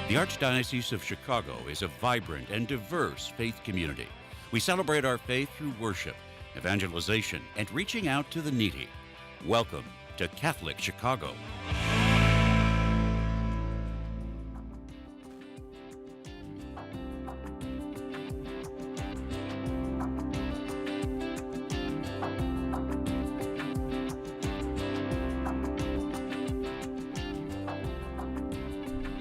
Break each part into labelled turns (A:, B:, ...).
A: The Archdiocese of Chicago is a vibrant and diverse faith community. We celebrate our faith through worship, evangelization, and reaching out to the needy. Welcome to Catholic Chicago.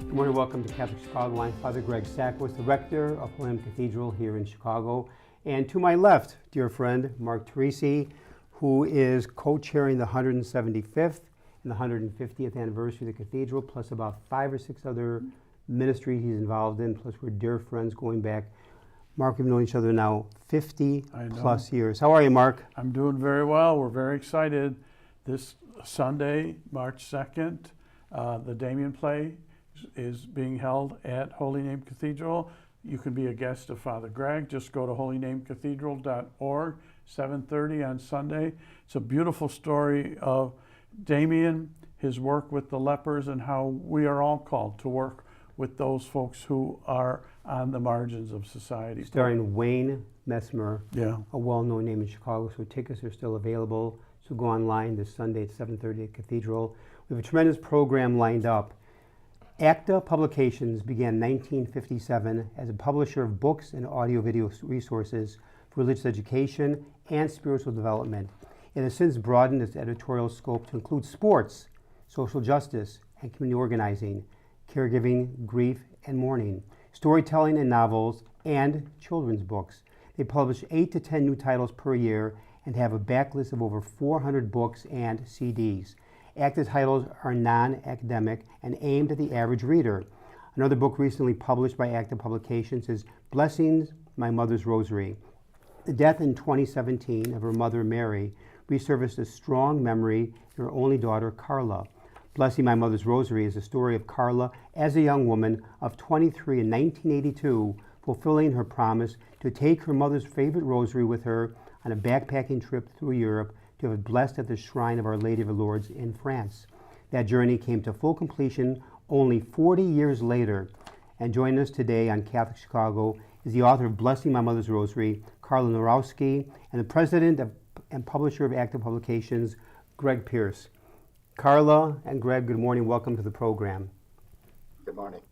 B: Good morning, welcome to Catholic Chicago. I'm Father Greg Sackowitz, the rector of Holy Name Cathedral here in Chicago. And to my left, dear friend, Mark Teresi, who is co-chairing the 175th and the 150th anniversary of the cathedral, plus about 5 or 6 other ministries he's involved in, plus we're dear friends going back. Mark, we've known each other now 50 plus years. How are you, Mark?
C: I'm doing very well. We're very excited. This Sunday, March 2nd, the Damien play is being held at Holy Name Cathedral. You can be a guest of Father Greg. Just go to holynamecathedral.org, 7:30 on Sunday. It's a beautiful story of Damien, his work with the lepers, and how we are all called to work with those folks who are on the margins of society.
B: Starring Wayne Messmer,
C: Yeah.
B: a well-known name in Chicago, so tickets are still available. So go online this Sunday at 7:30 at Cathedral. We have a tremendous program lined up. ACTA Publications began in 1957 as a publisher of books and audio-video resources for religious education and spiritual development. It has since broadened its editorial scope to include sports, social justice, and community organizing, caregiving, grief, and mourning, storytelling and novels, and children's books. They publish 8 to 10 new titles per year and have a backlist of over 400 books and CDs. ACTA titles are non-academic and aimed at the average reader. Another book recently published by ACTA Publications is Blessings, My Mother's Rosary. The death in 2017 of her mother, Mary, resurfaced a strong memory in her only daughter, Carla. Blessing My Mother's Rosary is a story of Carla as a young woman of 23 in 1982, fulfilling her promise to take her mother's favorite rosary with her on a backpacking trip through Europe to have it blessed at the shrine of Our Lady of Lourdes in France. That journey came to full completion only 40 years later. And joining us today on Catholic Chicago is the author of Blessing My Mother's Rosary, Carla Knorowski, and the president and publisher of ACTA Publications, Greg Pierce. Carla and Greg, good morning. Welcome to the program.
D: Good morning.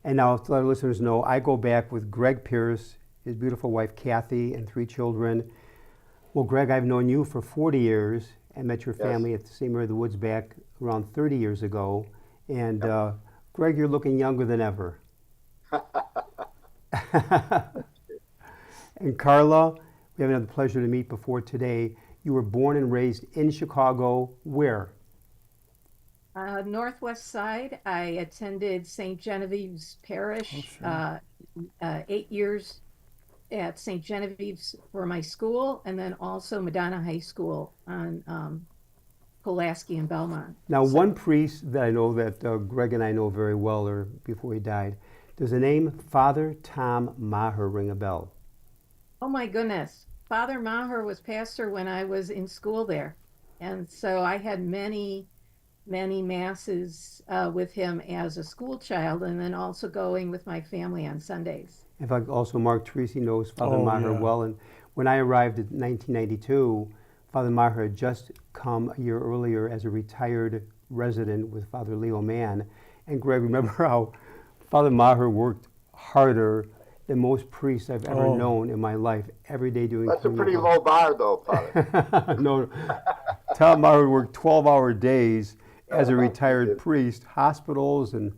B: And now, to let our listeners know, I go back with Greg Pierce, his beautiful wife, Kathy, and 3 children. Well, Greg, I've known you for 40 years and met your family at the St. Mary of the Woods back around 30 years ago. And Greg, you're looking younger than ever. And Carla, we haven't had the pleasure to meet before today. You were born and raised in Chicago. Where?
E: Northwest side. I attended St. Genevieve's Parish, 8 years at St. Genevieve's for my school, and then also Madonna High School on Pulaski and Belmont.
B: Now, one priest that I know that Greg and I know very well, or before he died, does the name Father Tom Maher ring a bell?
E: Oh my goodness. Father Maher was pastor when I was in school there. And so I had many masses with him as a school child, and then also going with my family on Sundays. In
B: fact, also Mark Teresi knows Father Maher well. And when I arrived in 1992, Father Maher had just come a year earlier as a retired resident with Father Leo Mann. And Greg, remember how Father Maher worked harder than most priests I've ever known in my life, every day doing.
D: That's a pretty low bar, though, Father.
B: No, Tom Maher worked 12-hour days as a retired priest, hospitals and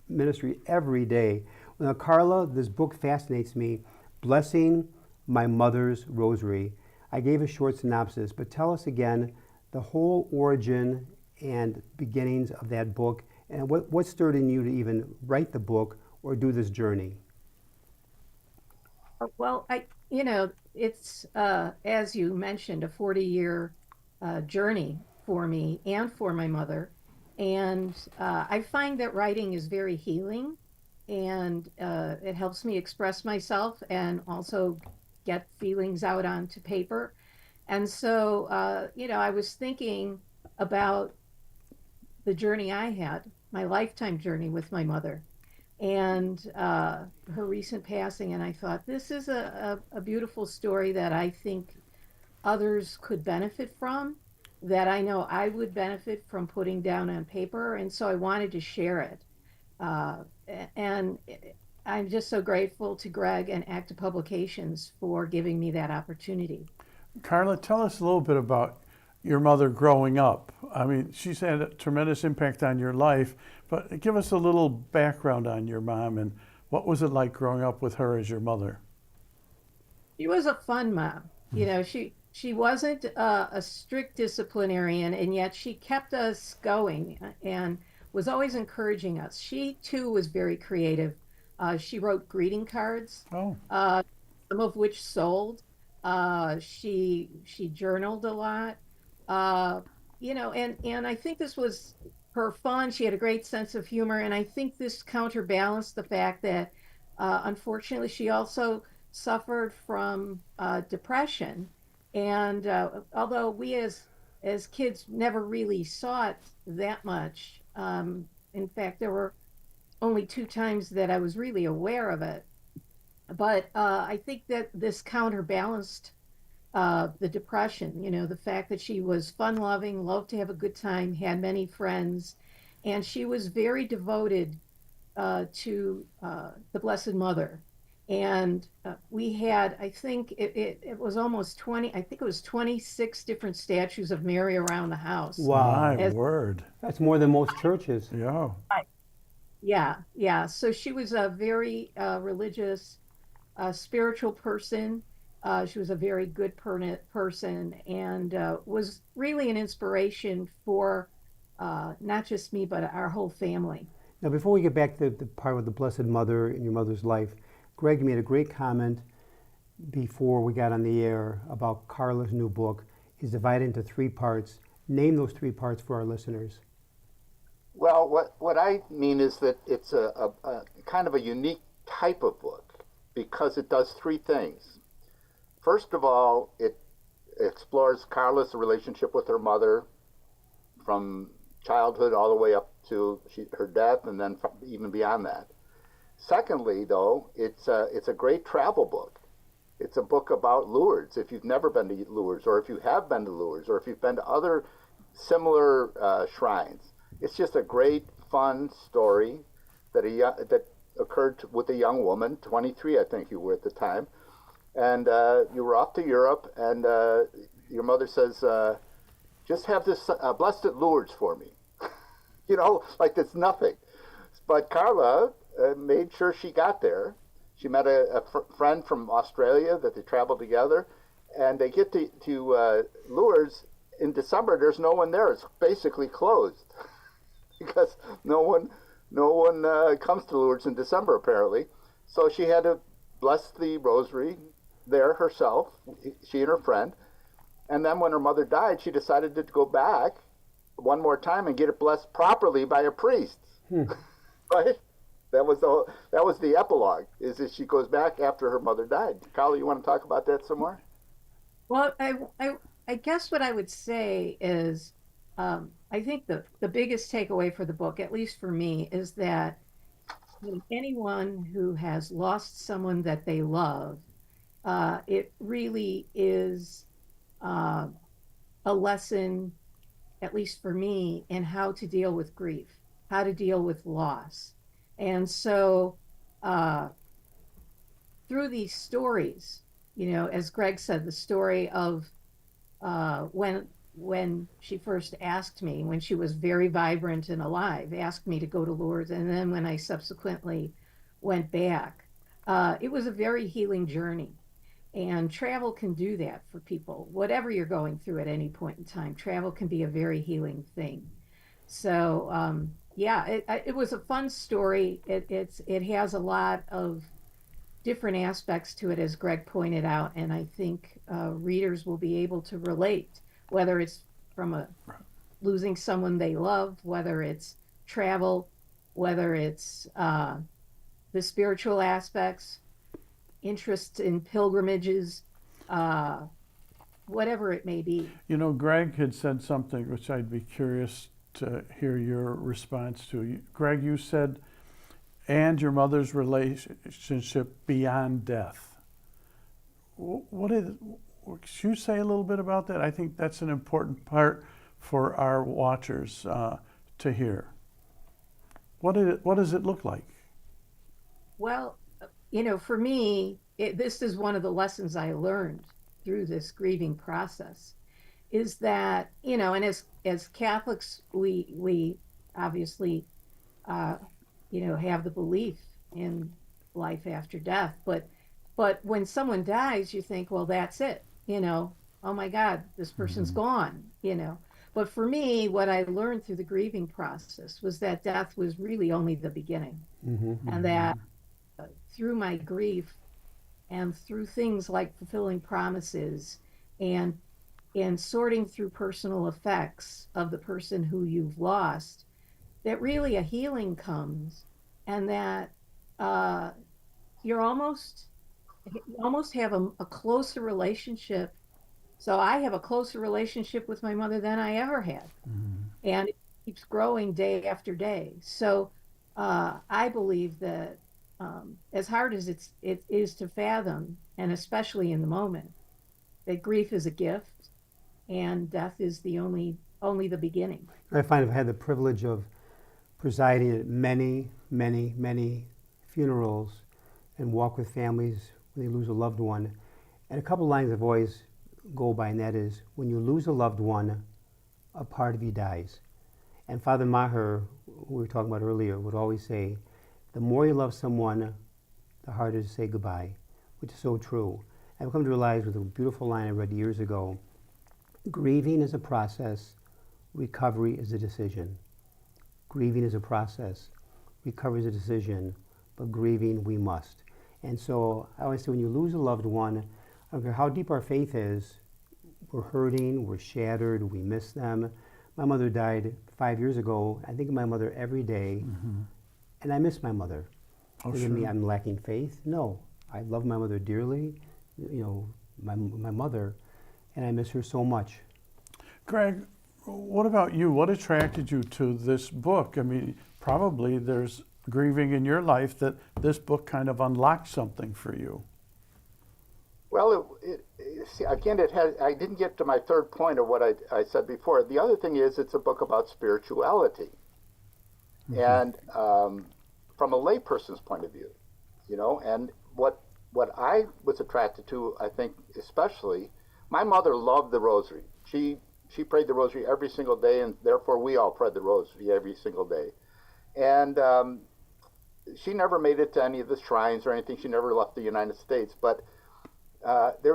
B: ministry every day. Now, Carla, this book fascinates me, Blessing My Mother's Rosary. I gave a short synopsis, but tell us again the whole origin and beginnings of that book, and what stirred in you to even write the book or do this journey?
E: Well, it's, as you mentioned, a 40-year journey for me and for my mother. And I find that writing is very healing, and it helps me express myself and also get feelings out onto paper. And so, I was thinking about the journey I had, my lifetime journey with my mother. and her recent passing. And I thought, this is a beautiful story that I think others could benefit from, that I know I would benefit from putting down on paper. And so I wanted to share it. And I'm just so grateful to Greg and ACTA Publications for giving me that opportunity.
C: Carla, tell us a little bit about your mother growing up. I mean, she's had a tremendous impact on your life, but give us a little background on your mom and what was it like growing up with her as your mother?
E: She was a fun mom. You know, she wasn't a strict disciplinarian, and yet she kept us going and was always encouraging us. She too was very creative. She wrote greeting cards,
C: Oh,
E: some of which sold. She journaled a lot. You know, and I think this was her fun. She had a great sense of humor, and I think this counterbalanced the fact that unfortunately she also suffered from depression. And although we as kids never really saw it that much, in fact, there were only 2 times that I was really aware of it. But I think that this counterbalanced the depression, you know, the fact that she was fun loving, loved to have a good time, had many friends, and she was very devoted to the Blessed Mother. And we had, I think it was almost 20, I think it was 26 different statues of Mary around the house.
B: Wow.
C: my
E: As-
C: word.
B: That's more than most churches.
C: Yeah.
E: Yeah, yeah. So she was a very religious, spiritual person. She was a very good person, and was really an inspiration for not just me, but our whole family.
B: Now, before we get back to the part of the Blessed Mother in your mother's life, Greg made a great comment before we got on the air about Carla's new book. Is divided into 3 parts. Name those 3 parts for our listeners.
D: Well, what I mean is that it's a kind of a unique type of book because it does 3 things. First of all, it explores Carla's relationship with her mother from childhood all the way up to her death, and then even beyond that. Secondly, though, it's a great travel book. It's a book about Lourdes. If you've never been to Lourdes, or if you have been to Lourdes, or if you've been to other similar shrines, it's just a great, fun story that occurred with a young woman, 23, I think you were at the time, and you were off to Europe, and your mother says, "Just have this blessed at Lourdes for me," you know, like it's nothing. But Carla made sure she got there. She met a friend from Australia that they traveled together, and they get to Lourdes in December. There's no one there. It's basically closed because no one comes to Lourdes in December apparently. So she had to bless the Rosary there herself, she and her friend. And then when her mother died, she decided to go back one more time and get it blessed properly by a priest. Right? That was the epilogue, is that she goes back after her mother died. Carla, you want to talk about that some more?
E: Well, I guess what I would say is, I think the biggest takeaway for the book, at least for me, is that anyone who has lost someone that they love, it really is a lesson, at least for me, in how to deal with grief, how to deal with loss. And so through these stories, you know, as Greg said, the story of when she first asked me, when she was very vibrant and alive, asked me to go to Lourdes, and then when I subsequently went back, it was a very healing journey. And travel can do that for people. Whatever you're going through at any point in time, travel can be a very healing thing. So yeah, it was a fun story. It has a lot of different aspects to it, as Greg pointed out, and I think readers will be able to relate, whether it's from losing someone they love, whether it's travel, whether it's the spiritual aspects, interest in pilgrimages, whatever it may be.
C: You know, Greg had said something which I'd be curious to hear your response to. Greg, you said and your mother's relationship beyond death. What is? Could you say a little bit about that? I think that's an important part for our watchers to hear. What does it look like?
E: Well, for me, this is one of the lessons I learned through this grieving process, is that, and as Catholics, we obviously, have the belief in life after death, but when someone dies, you think, well, that's it, oh my God, this person's gone, But for me, what I learned through the grieving process was that death was really only the beginning, and that through my grief and through things like fulfilling promises and sorting through personal effects of the person who you've lost, that really a healing comes, and that you almost have a closer relationship. So I have a closer relationship with my mother than I ever had, and it keeps growing day after day. So I believe that as hard as it is to fathom, and especially in the moment, that grief is a gift, and death is the only the beginning.
B: I find I've had the privilege of presiding at many, many, many funerals and walk with families when they lose a loved one. And a couple lines I've always go by, and that is, when you lose a loved one, a part of you dies. And Father Maher, who we were talking about earlier, would always say, the more you love someone, the harder it is to say goodbye, which is so true. I've come to realize with a beautiful line I read years ago, grieving is a process, recovery is a decision. Grieving is a process, recovery is a decision, but grieving we must. And so I always say, when you lose a loved one, I don't care how deep our faith is, we're hurting, we're shattered, we miss them. My mother died 5 years ago. I think of my mother every day, and I miss my mother. Does it mean I'm lacking faith? No, I love my mother dearly, my mother, and I miss her so much.
C: Greg, what about you? What attracted you to this book? I mean, probably there's grieving in your life that this book kind of unlocked something for you.
D: Well, I didn't get to my third point of what I said before. The other thing is, it's a book about spirituality. And from a layperson's point of view, and what I was attracted to, I think especially, my mother loved the Rosary. She prayed the Rosary every single day, and therefore we all prayed the Rosary every single day. And she never made it to any of the shrines or anything. She never left the United States, but it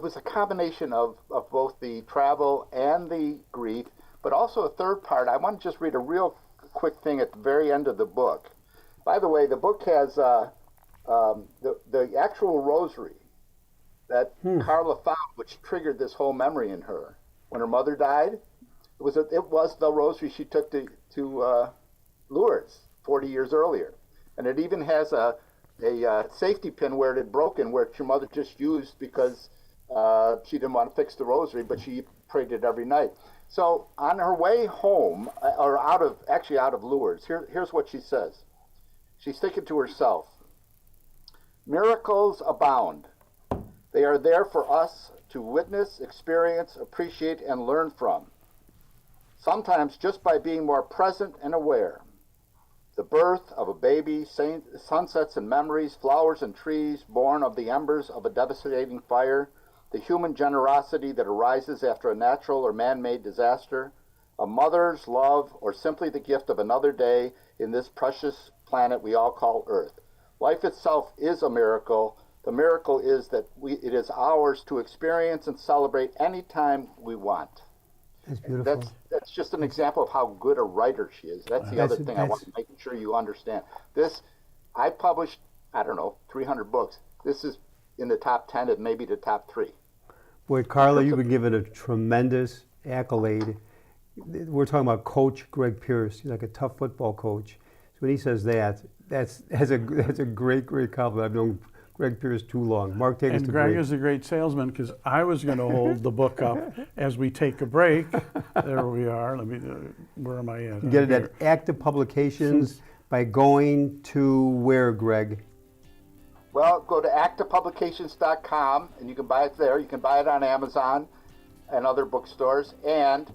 D: was a combination of both the travel and the grief, but also a third part. I want to just read a real quick thing at the very end of the book. By the way, the book has the actual Rosary that Carla found, which triggered this whole memory in her. When her mother died, it was the Rosary she took to Lourdes 40 years earlier. And it even has a safety pin where it had broken, where your mother just used because she didn't want to fix the Rosary, but she prayed it every night. So on her way home, or out of Lourdes, here's what she says. She's thinking to herself, miracles abound. They are there for us to witness, experience, appreciate, and learn from. Sometimes just by being more present and aware. The birth of a baby, sunsets and memories, flowers and trees born of the embers of a devastating fire, the human generosity that arises after a natural or man-made disaster, a mother's love, or simply the gift of another day in this precious planet we all call Earth. Life itself is a miracle. The miracle is that it is ours to experience and celebrate anytime we want.
B: That's beautiful.
D: That's just an example of how good a writer she is. That's the other thing I want to make sure you understand. I published, 300 books. This is in the top 10 and maybe the top 3.
B: Boy, Carla, you've been given a tremendous accolade. We're talking about Coach Greg Pierce. He's like a tough football coach. So when he says that's a great compliment. I've known Greg Pierce too long. Mark, take us
C: And
B: to
C: Greg
B: break.
C: is a great salesman because I was going to hold the book up as we take a break. There we are. Let me. Where am I at?
B: You get it at ACTA Publications by going to where, Greg?
D: Well, go to actapublications.com and you can buy it there. You can buy it on Amazon and other bookstores. And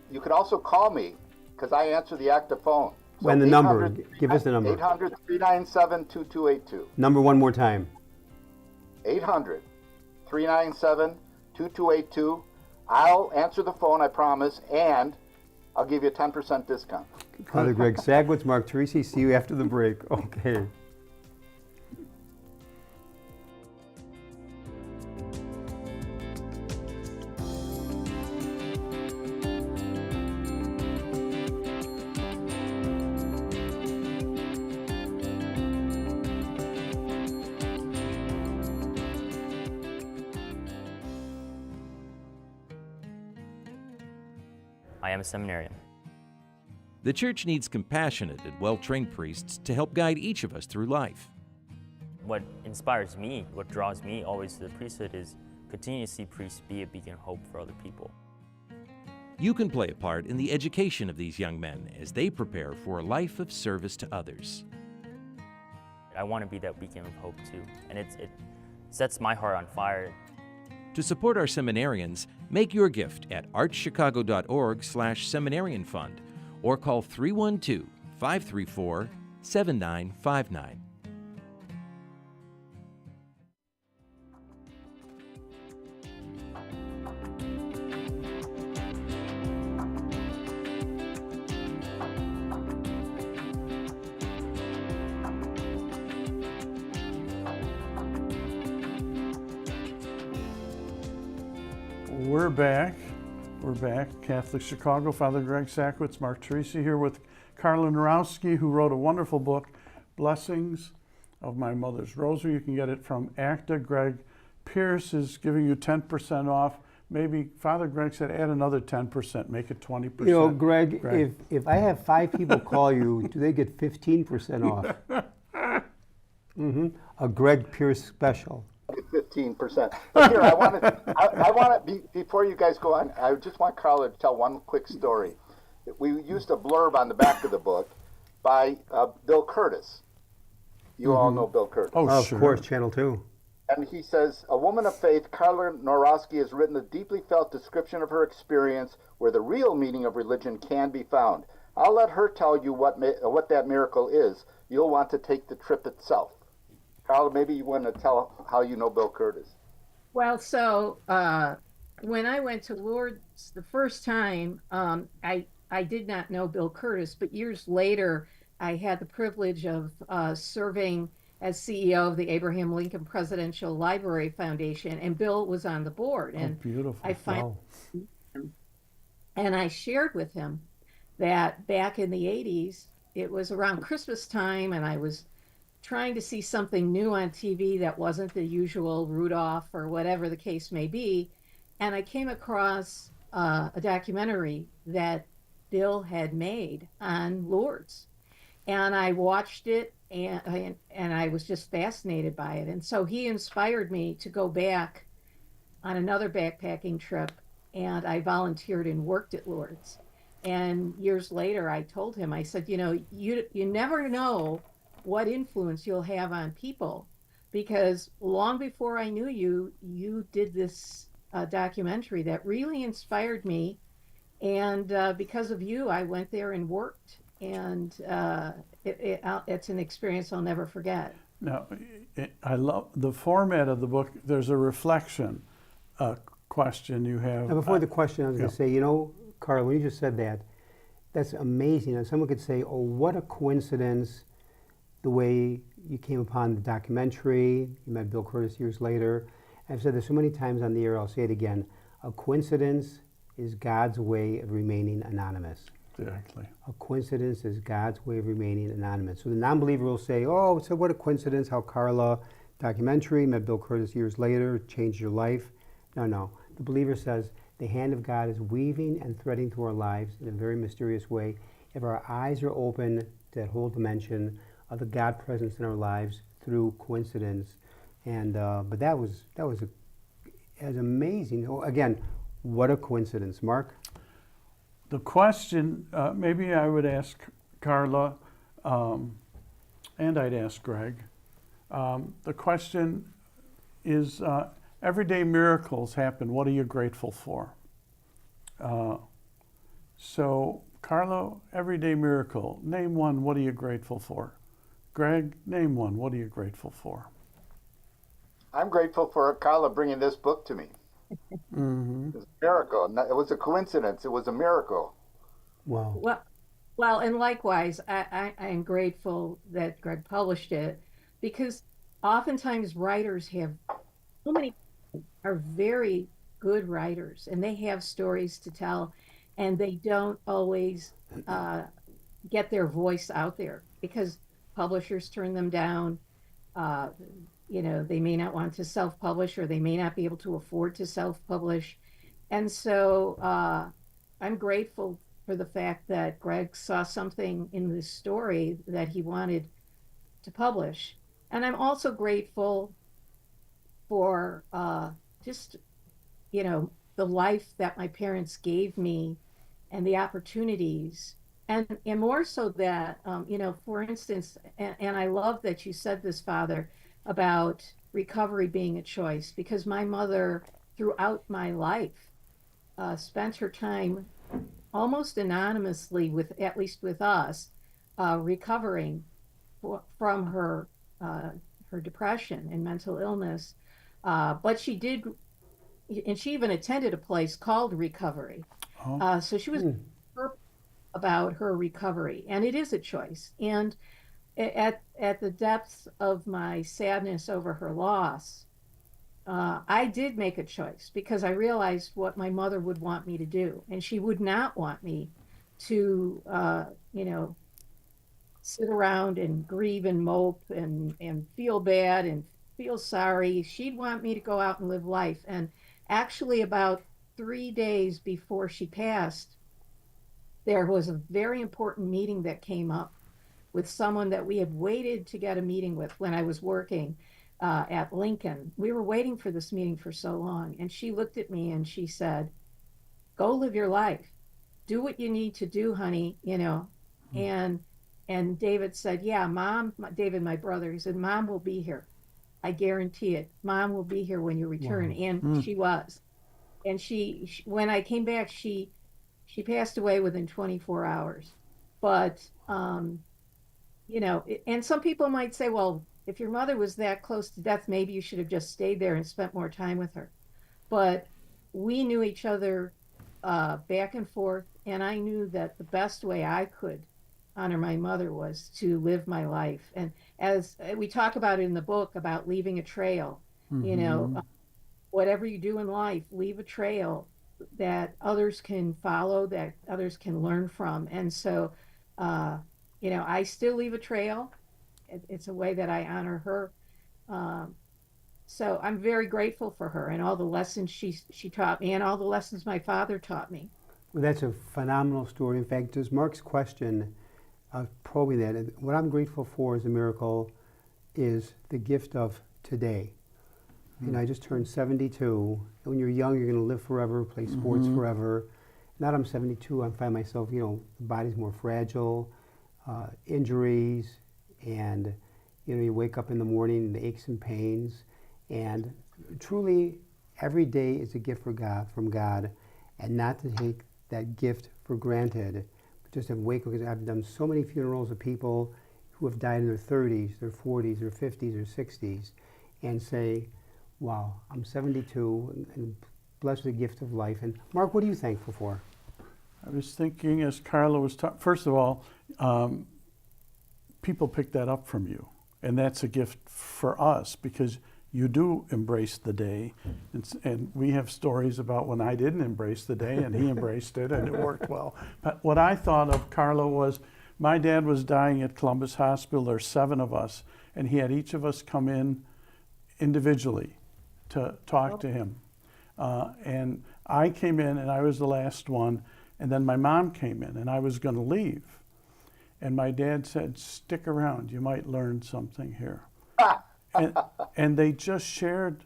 D: you can also call me because I answer the ACTA phone. So
B: And the number. Give us the number.
D: 800-397-2282.
B: Number one more time.
D: 800-397-2282. I'll answer the phone, I promise, and I'll give you a 10% discount.
B: Father Greg Sagwitz, Mark Teresi, see you after the break. Okay.
F: I am a seminarian.
G: The Church needs compassionate and well-trained priests to help guide each of us through life.
F: What inspires me, what draws me always to the priesthood is continue to see priests be a beacon of hope for other people.
G: You can play a part in the education of these young men as they prepare for a life of service to others.
F: I want to be that beacon of hope too, and it sets my heart on fire.
G: To support our seminarians, make your gift at archchicago.org/seminarian fund or call 312-534-7959.
C: We're back. We're back. Catholic Chicago, Father Greg Sakowicz, Mark Teresi here with Carla Knorowski, who wrote a wonderful book, Blessings of My Mother's Rosary. You can get it from ACTA. Greg Pierce is giving you 10% off. Maybe Father Greg said add another 10%, make it 20%.
B: You know, Greg. If I have 5 people call you, do they get 15% off? A Greg Pierce special.
D: 15%. But here, I want to, before you guys go on, I just want Carla to tell one quick story. We used a blurb on the back of the book by Bill Curtis. You all know Bill Curtis.
C: Oh,
B: Of
C: sure.
B: course, Channel 2.
D: And he says, a woman of faith, Carla Knorowski, has written a deeply felt description of her experience where the real meaning of religion can be found. I'll let her tell you what that miracle is. You'll want to take the trip itself. Carla, maybe you want to tell how you know Bill Curtis.
E: Well, so when I went to Lourdes the first time, I did not know Bill Curtis, but years later, I had the privilege of serving as CEO of the Abraham Lincoln Presidential Library Foundation, and Bill was on the board. And
C: beautiful.
E: I and I shared with him that back in the 80s, it was around Christmas time, and I was trying to see something new on TV that wasn't the usual Rudolph or whatever the case may be. And I came across a documentary that Bill had made on Lourdes. And I watched it and I was just fascinated by it. And so he inspired me to go back on another backpacking trip, and I volunteered and worked at Lourdes. And years later, I told him, I said, you know, you never know what influence you'll have on people, because long before I knew you, you did this documentary that really inspired me, and because of you, I went there and worked, and it's an experience I'll never forget.
C: Now, I love the format of the book. There's a reflection question you have.
B: Now, before the question, I was going to say, you know, Carl, when you just said that, that's amazing. And someone could say, oh, what a coincidence, the way you came upon the documentary. You met Bill Curtis years later. I've said this so many times on the air, I'll say it again. A coincidence is God's way of remaining anonymous.
C: Exactly.
B: A coincidence is God's way of remaining anonymous. So the non-believer will say, oh, so what a coincidence how Carla, documentary, met Bill Curtis years later, changed your life. No. The believer says the hand of God is weaving and threading through our lives in a very mysterious way. If our eyes are open to that whole dimension of the God presence in our lives through coincidence, and but that was amazing. Oh, again, what a coincidence, Mark.
C: The question, maybe I would ask Carla, and I'd ask Greg. The question is, everyday miracles happen. What are you grateful for? So, Carla, everyday miracle. Name one. What are you grateful for? Greg, name one. What are you grateful for?
D: I'm grateful for Carla bringing this book to me.
C: Mm-hmm.
D: It was a miracle. It was a coincidence. It was a miracle.
B: Wow.
E: Well, and likewise, I am grateful that Greg published it, because oftentimes writers have so many are very good writers, and they have stories to tell, and they don't always get their voice out there because publishers turn them down. They may not want to self-publish, or they may not be able to afford to self-publish. And so I'm grateful for the fact that Greg saw something in this story that he wanted to publish. And I'm also grateful for just, the life that my parents gave me and the opportunities. And more so that, for instance, and I love that you said this, Father, about recovery being a choice, because my mother, throughout my life, spent her time almost anonymously, at least with us, recovering from her depression and mental illness. But she did, and she even attended a place called Recovery.
C: Oh.
E: So she was about her recovery, and it is a choice. And at the depths of my sadness over her loss, I did make a choice, because I realized what my mother would want me to do, and she would not want me to, sit around and grieve and mope and feel bad and feel sorry. She'd want me to go out and live life. And actually, about 3 days before she passed, there was a very important meeting that came up with someone that we had waited to get a meeting with when I was working at Lincoln. We were waiting for this meeting for so long. And she looked at me and she said, "Go live your life. Do what you need to do, honey," And David said, "Yeah, Mom," David, my brother, he said, "Mom will be here. I guarantee it. Mom will be here when you return."
B: Wow.
E: And she was. And she, when I came back, she passed away within 24 hours. But, and some people might say, well, if your mother was that close to death, maybe you should have just stayed there and spent more time with her. But we knew each other back and forth, and I knew that the best way I could honor my mother was to live my life. And as we talk about in the book about leaving a trail, whatever you do in life, leave a trail that others can follow, that others can learn from. And so, I still leave a trail. It's a way that I honor her. So I'm very grateful for her and all the lessons she taught me, and all the lessons my father taught me.
B: Well, that's a phenomenal story. In fact, just Mark's question, probing that, and what I'm grateful for as a miracle is the gift of today. I just turned 72. When you're young, you're going to live forever, play sports forever. Now that I'm 72, I find myself, the body's more fragile, injuries, and, you wake up in the morning and the aches and pains. And truly, every day is a gift from God, and not to take that gift for granted, but just to wake up, because I've done so many funerals of people who have died in their 30s, their 40s, their 50s, their 60s, and say, wow, I'm 72 and blessed with the gift of life. And Mark, what are you thankful for?
C: I was thinking as Carla was talking, first of all, people pick that up from you. And that's a gift for us, because you do embrace the day. And we have stories about when I didn't embrace the day and he embraced it and it worked well. But what I thought of, Carla, was my dad was dying at Columbus Hospital. There's 7 of us, and he had each of us come in individually to talk to him. And I came in and I was the last one, and then my mom came in and I was going to leave. And my dad said, "Stick around, you might learn something here." and they just shared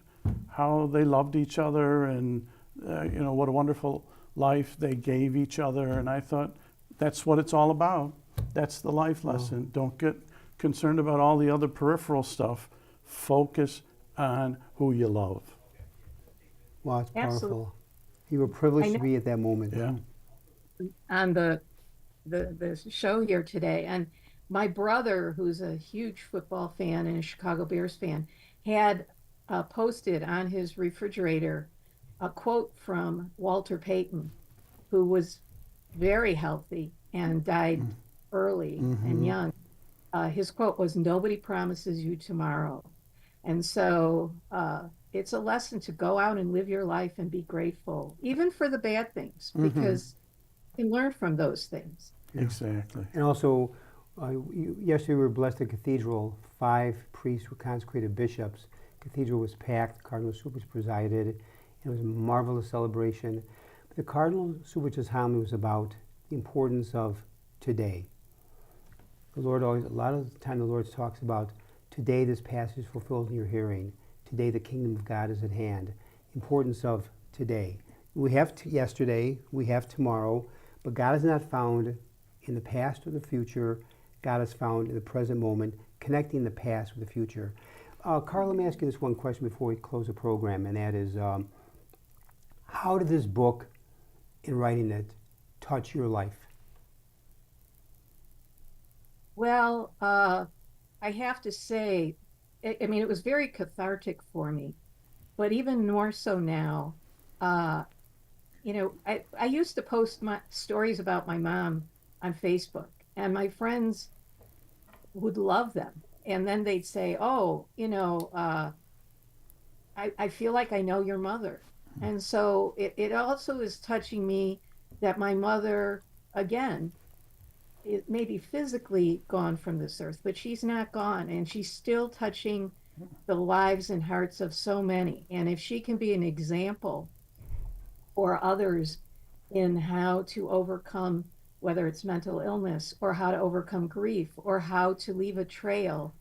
C: how they loved each other and what a wonderful life they gave each other. And I thought, that's what it's all about. That's the life lesson. Don't get concerned about all the other peripheral stuff. Focus on who you love.
B: Wow, it's powerful.
E: Absolutely.
B: You were privileged to be at that moment.
C: Yeah.
E: On the show here today, and my brother, who's a huge football fan and a Chicago Bears fan, had posted on his refrigerator a quote from Walter Payton, who was very healthy and died early and young. His quote was, "Nobody promises you tomorrow." And so it's a lesson to go out and live your life and be grateful, even for the bad things, because you can learn from those things.
C: Exactly.
B: And also, yesterday we were blessed at Cathedral. 5 priests were consecrated bishops. Cathedral was packed. Cardinal Supich presided. It was a marvelous celebration. But the Cardinal Supich's homily was about the importance of today. The Lord always, a lot of the time the Lord talks about today this passage is fulfilled in your hearing. Today the kingdom of God is at hand. The importance of today. We have yesterday, we have tomorrow, but God is not found in the past or the future. God is found in the present moment, connecting the past with the future. Carla, let me ask you this one question before we close the program, and that is, how did this book, in writing it, touch your life?
E: Well, I have to say, I mean, it was very cathartic for me, but even more so now. I used to post my stories about my mom on Facebook, and my friends would love them. And then they'd say, "Oh, I feel like I know your mother." And so it also is touching me that my mother, again, it may be physically gone from this earth, but she's not gone, and she's still touching the lives and hearts of so many. And if she can be an example for others in how to overcome, whether it's mental illness or how to overcome grief or how to leave a trail,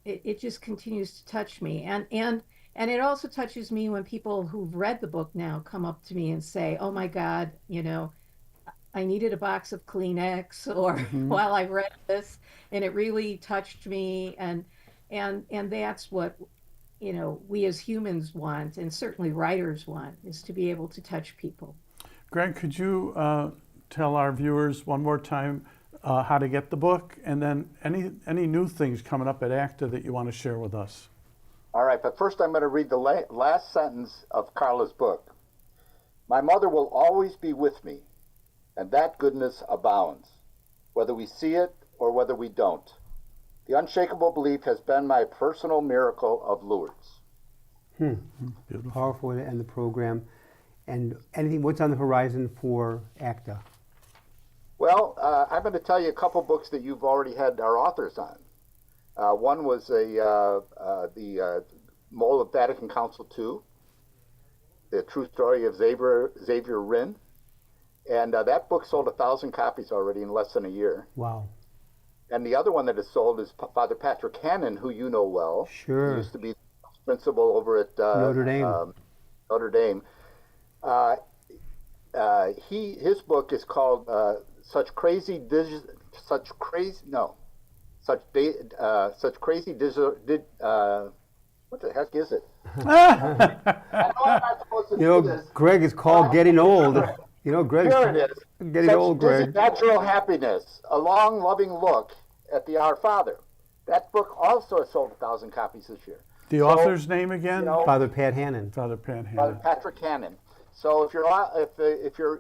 E: it just continues to touch me. And it also touches me when people who've read the book now come up to me and say, "Oh my God, I needed a box of Kleenex," or "While I read this, and it really touched me." And that's what, we as humans want, and certainly writers want, is to be able to touch people.
C: Greg, could you tell our viewers one more time how to get the book, and then any new things coming up at ACTA that you want to share with us?
D: All right, but first I'm going to read the last sentence of Carla's book. "My mother will always be with me, and that goodness abounds, whether we see it or whether we don't. The unshakable belief has been my personal miracle of Lourdes."
C: Beautiful.
B: Powerful way to end the program. And what's on the horizon for ACTA?
D: Well, I'm going to tell you a couple books that you've already had our authors on. One was the Mole of Vatican Council II, the true story of Xavier Rinn. And that book sold 1,000 copies already in less than a year.
B: Wow.
D: And the other one that is sold is Father Patrick Hannon, who you know well.
B: Sure.
D: He used to be principal over at
B: Notre Dame.
D: Notre Dame. His book is called Such Crazy what the heck is it? I know I'm not supposed to do this.
B: Greg, it's called Getting Old. Greg.
D: Here it is.
B: Getting old, Greg.
D: Natural Happiness, a long, loving look at the Our Father. That book also has sold 1,000 copies this year.
C: The author's name again?
B: Father Pat Hannon.
C: Father Pat Hannon.
D: Father Patrick Hannon. So if your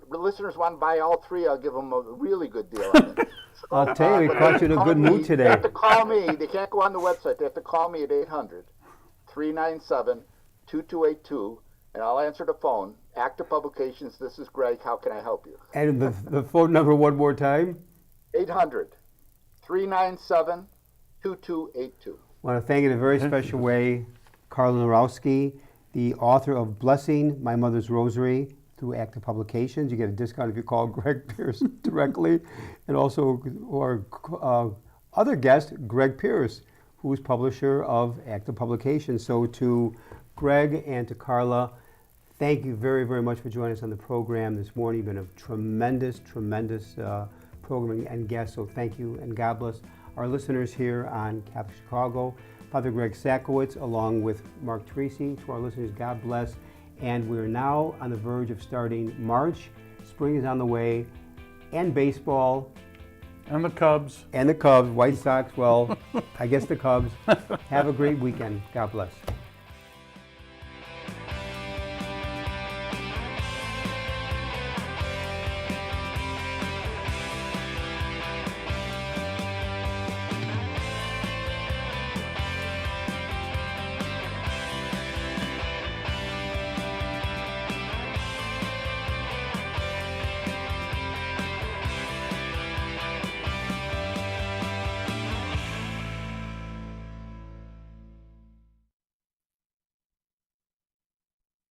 D: listeners want to buy all three, I'll give them a really good deal on it.
B: I'll tell you, we caught you in a good mood today.
D: They have to call me. They can't go on the website. They have to call me at 800-397-2282, and I'll answer the phone. ACTA Publications, this is Greg. How can I help you?
B: And the phone number one more time?
D: 800-397-2282. I
B: want to thank in a very special way Carla Knorowski, the author of Blessing My Mother's Rosary through ACTA Publications. You get a discount if you call Greg Pierce directly. And also our other guest, Greg Pierce, who is publisher of ACTA Publications. So to Greg and to Carla, thank you very, very much for joining us on the program this morning. You've been a tremendous programming and guest, so thank you, and God bless our listeners here on Catholic Chicago. Father Greg Sakowicz, along with Mark Tracy. To our listeners, God bless. And we're now on the verge of starting March. Spring is on the way, and baseball.
C: And the Cubs.
B: And the Cubs, White Sox, well, I guess the Cubs. Have a great weekend. God bless.